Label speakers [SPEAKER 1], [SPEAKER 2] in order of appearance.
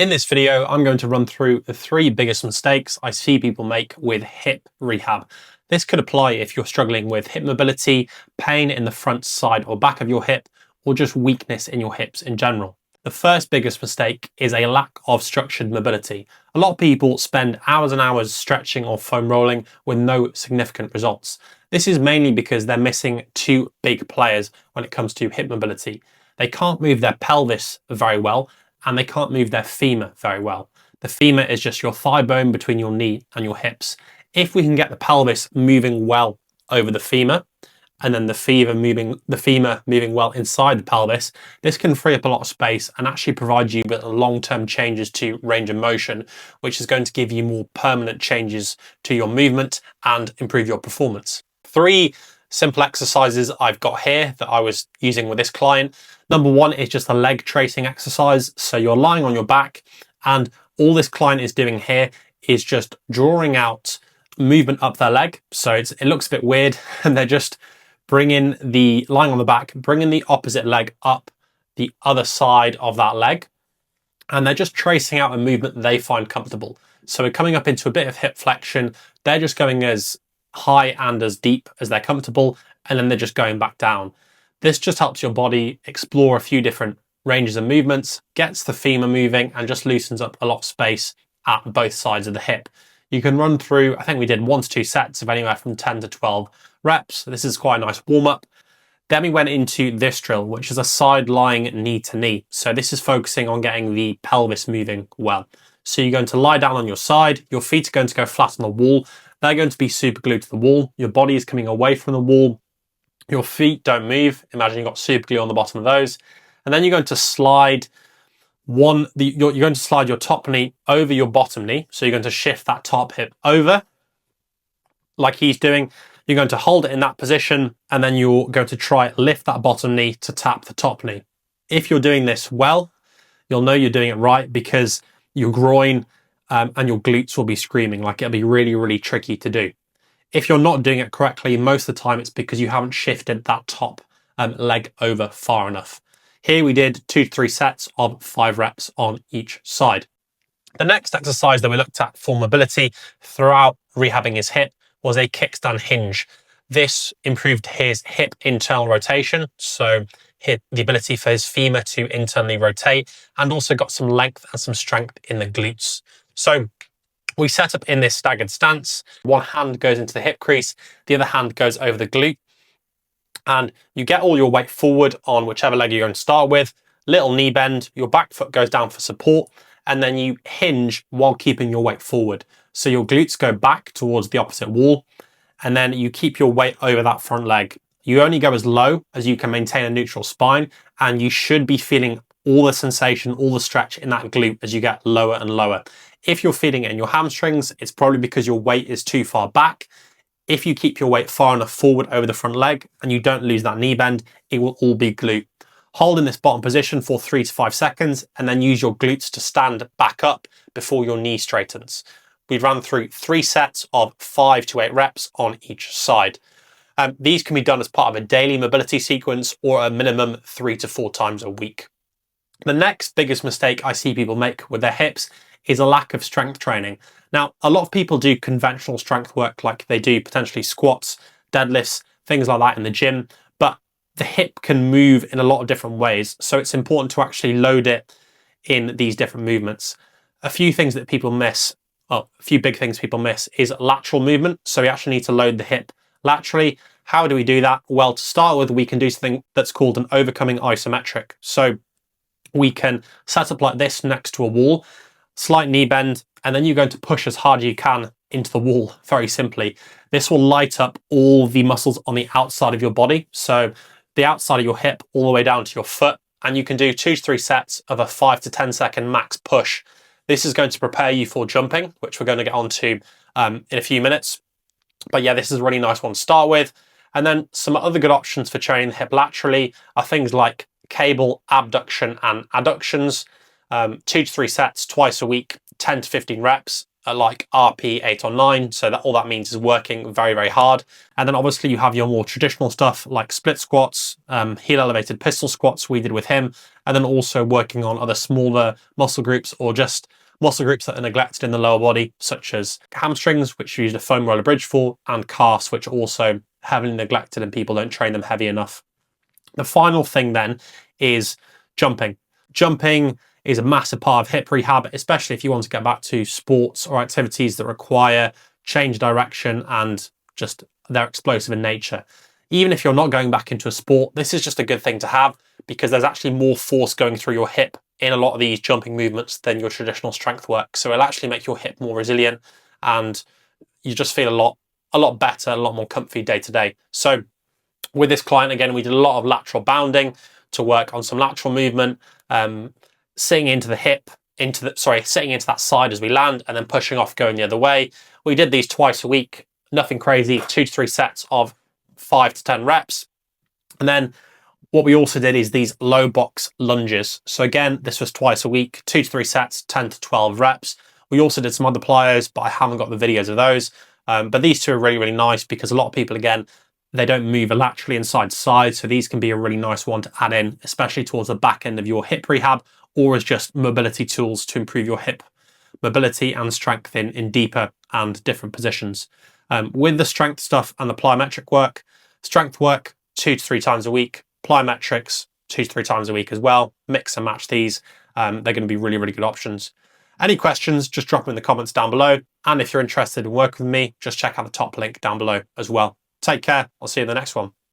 [SPEAKER 1] In this video, I'm going to run through the 3 biggest mistakes I see people make with hip rehab. This could apply if you're struggling with hip mobility, pain in the front, side or back of your hip, or just weakness in your hips in general. The first biggest mistake is a lack of structured mobility. A lot of people spend hours and hours stretching or foam rolling with no significant results. This is mainly because they're missing 2 big players when it comes to hip mobility. They can't move their pelvis very well, and they can't move their femur very well. The femur is just your thigh bone between your knee and your hips. If we can get the pelvis moving well over the femur, and then the femur moving well inside the pelvis, this can free up a lot of space and actually provide you with long-term changes to range of motion, which is going to give you more permanent changes to your movement and improve your performance. 3 simple exercises I've got here that I was using with this client. Number 1 is just a leg tracing exercise. So you're lying on your back, and all this client is doing here is just drawing out movement up their leg. So it looks a bit weird, and they're just lying on the back, bringing the opposite leg up the other side of that leg. And they're just tracing out a movement that they find comfortable. So we're coming up into a bit of hip flexion. They're just going as high and as deep as they're comfortable, and then they're just going back down. This just helps your body explore a few different ranges of movements, gets the femur moving, and just loosens up a lot of space at both sides of the hip. You can run through, I think we did 1 to 2 sets of anywhere from 10 to 12 reps. This is quite a nice warm-up. Then we went into this drill, which is a side lying knee to knee. So this is focusing on getting the pelvis moving well. So you're going to lie down on your side, your feet are going to go flat on the wall. They're going to be super glued to the wall. Your body is coming away from the wall. Your feet don't move. Imagine you've got super glue on the bottom of those. And then you're going to slide you're going to slide your top knee over your bottom knee. So you're going to shift that top hip over like he's doing. You're going to hold it in that position, and then you're going to try lift that bottom knee to tap the top knee. If you're doing this well, you'll know you're doing it right, because your groin and your glutes will be screaming. Like, it'll be really, really tricky to do. If you're not doing it correctly, most of the time it's because you haven't shifted that top leg over far enough. Here we did 2 to 3 sets of 5 reps on each side. The next exercise that we looked at for mobility throughout rehabbing his hip was a kickstand hinge. This improved his hip internal rotation, so the ability for his femur to internally rotate, and also got some length and some strength in the glutes. So we set up in this staggered stance. One hand goes into the hip crease, the other hand goes over the glute, and you get all your weight forward on whichever leg you're going to start with. Little knee bend, your back foot goes down for support, and then you hinge while keeping your weight forward. So your glutes go back towards the opposite wall, and then you keep your weight over that front leg. You only go as low as you can maintain a neutral spine, and you should be feeling all the sensation, all the stretch in that glute as you get lower and lower. If you're feeling it in your hamstrings, it's probably because your weight is too far back. If you keep your weight far enough forward over the front leg and you don't lose that knee bend, it will all be glute. Hold in this bottom position for 3 to 5 seconds, and then use your glutes to stand back up before your knee straightens. We ran through 3 sets of 5 to 8 reps on each side. These can be done as part of a daily mobility sequence, or a minimum 3 to 4 times a week. The next biggest mistake I see people make with their hips is a lack of strength training. Now, a lot of people do conventional strength work, like they do potentially squats, deadlifts, things like that in the gym, but the hip can move in a lot of different ways. So it's important to actually load it in these different movements. A few things that people miss, a few big things people miss, is lateral movement. So we actually need to load the hip laterally. How do we do that? Well, to start with, we can do something that's called an overcoming isometric. So we can set up like this next to a wall, slight knee bend, and then you're going to push as hard as you can into the wall, very simply. This will light up all the muscles on the outside of your body. So the outside of your hip all the way down to your foot. And you can do 2 to 3 sets of a 5 to 10 second max push. This is going to prepare you for jumping, which we're going to get onto in a few minutes. But yeah, this is a really nice one to start with. And then some other good options for training the hip laterally are things like cable abduction and adductions. 2 to 3 sets twice a week, 10 to 15 reps. like RP 8 or 9. So that all that means is working very, very hard. And then obviously you have your more traditional stuff like split squats, heel elevated pistol squats we did with him, and then also working on other smaller muscle groups or just muscle groups that are neglected in the lower body, such as hamstrings, which we use a foam roller bridge for, and calves, which are also heavily neglected and people don't train them heavy enough. The final thing then is jumping. Jumping is a massive part of hip rehab, especially if you want to get back to sports or activities that require change direction and just they're explosive in nature. Even if you're not going back into a sport, this is just a good thing to have because there's actually more force going through your hip in a lot of these jumping movements than your traditional strength work. So it'll actually make your hip more resilient and you just feel a lot better, a lot more comfy day to day. So with this client, again, we did a lot of lateral bounding to work on some lateral movement, sitting into the hip, sitting into that side as we land and then pushing off, going the other way. We did these twice a week, nothing crazy, 2 to 3 sets of 5 to 10 reps. And then what we also did is these low box lunges. So again, this was twice a week, 2 to 3 sets, 10 to 12 reps. We also did some other plyos, but I haven't got the videos of those. But these two are really, really nice because a lot of people, again, they don't move laterally and side to side. So these can be a really nice one to add in, especially towards the back end of your hip rehab or as just mobility tools to improve your hip mobility and strength in deeper and different positions. With the strength stuff and the plyometric work, strength work 2 to 3 times a week, plyometrics 2 to 3 times a week as well. Mix and match these. They're going to be really, really good options. Any questions, just drop them in the comments down below. And if you're interested in working with me, just check out the top link down below as well. Take care. I'll see you in the next one.